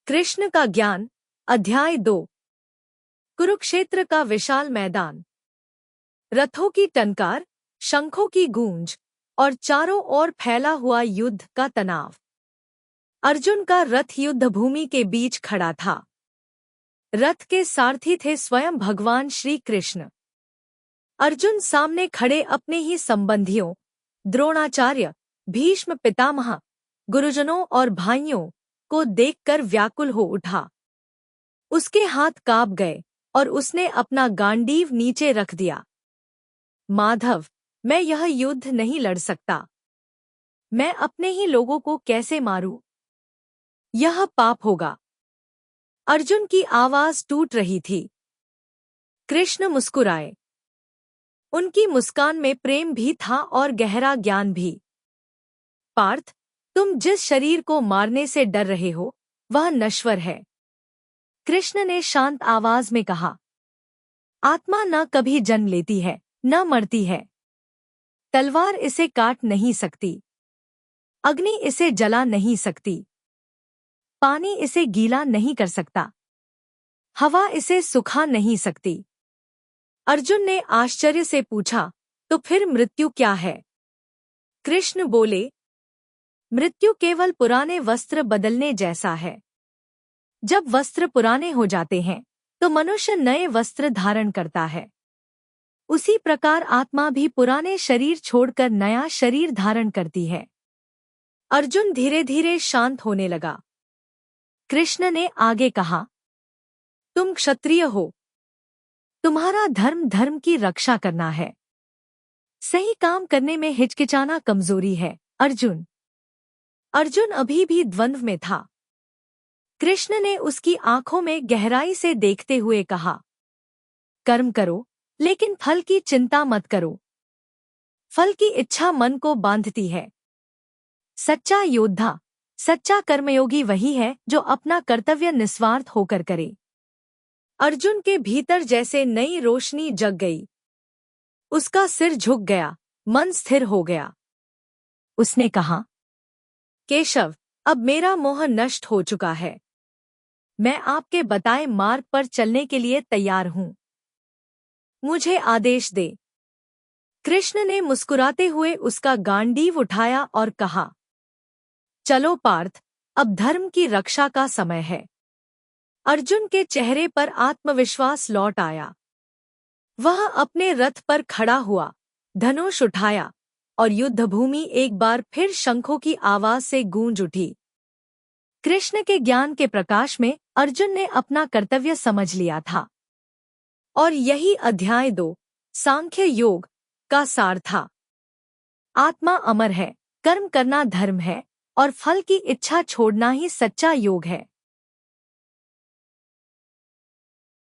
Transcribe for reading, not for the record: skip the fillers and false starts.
कृष्ण का ज्ञान। अध्याय 2। कुरुक्षेत्र का विशाल मैदान। रथों की टंकार, शंखों की गूंज और चारों ओर फैला हुआ युद्ध का तनाव। अर्जुन का रथ युद्ध भूमि के बीच खड़ा था। रथ के सारथी थे स्वयं भगवान श्री कृष्ण। अर्जुन सामने खड़े अपने ही संबंधियों द्रोणाचार्य, भीष्म पितामह, गुरुजनों और भाइयों को देखकर व्याकुल हो उठा। उसके हाथ कांप गए और उसने अपना गांडीव नीचे रख दिया। माधव, मैं यह युद्ध नहीं लड़ सकता। मैं अपने ही लोगों को कैसे मारूं? यह पाप होगा। अर्जुन की आवाज टूट रही थी। कृष्ण मुस्कुराए। उनकी मुस्कान में प्रेम भी था और गहरा ज्ञान भी। पार्थ, तुम जिस शरीर को मारने से डर रहे हो वह नश्वर है। कृष्ण ने शांत आवाज में कहा। आत्मा न कभी जन्म लेती है, न मरती है। तलवार इसे काट नहीं सकती। अग्नि इसे जला नहीं सकती। पानी इसे गीला नहीं कर सकता। हवा इसे सुखा नहीं सकती। अर्जुन ने आश्चर्य से पूछा, तो फिर मृत्यु क्या है? कृष्ण बोले, मृत्यु केवल पुराने वस्त्र बदलने जैसा है। जब वस्त्र पुराने हो जाते हैं तो मनुष्य नए वस्त्र धारण करता है। उसी प्रकार आत्मा भी पुराने शरीर छोड़कर नया शरीर धारण करती है। अर्जुन धीरे धीरे शांत होने लगा। कृष्ण ने आगे कहा, तुम क्षत्रिय हो। तुम्हारा धर्म धर्म की रक्षा करना है। सही काम करने में हिचकिचाना कमजोरी है। अर्जुन अभी भी द्वंद्व में था। कृष्ण ने उसकी आंखों में गहराई से देखते हुए कहा, कर्म करो, लेकिन फल की चिंता मत करो। फल की इच्छा मन को बांधती है। सच्चा योद्धा, सच्चा कर्मयोगी वही है जो अपना कर्तव्य निस्वार्थ होकर करे। अर्जुन के भीतर जैसे नई रोशनी जग गई। उसका सिर झुक गया, मन स्थिर हो गया। उसने कहा, केशव, अब मेरा मोह नष्ट हो चुका है। मैं आपके बताए मार्ग पर चलने के लिए तैयार हूं। मुझे आदेश दे। कृष्ण ने मुस्कुराते हुए उसका गांडीव उठाया और कहा, चलो पार्थ, अब धर्म की रक्षा का समय है। अर्जुन के चेहरे पर आत्मविश्वास लौट आया। वह अपने रथ पर खड़ा हुआ, धनुष उठाया और युद्धभूमि एक बार फिर शंखों की आवाज से गूंज उठी। कृष्ण के ज्ञान के प्रकाश में अर्जुन ने अपना कर्तव्य समझ लिया था। और यही अध्याय 2 सांख्य योग का सार था। आत्मा अमर है, कर्म करना धर्म है और फल की इच्छा छोड़ना ही सच्चा योग है।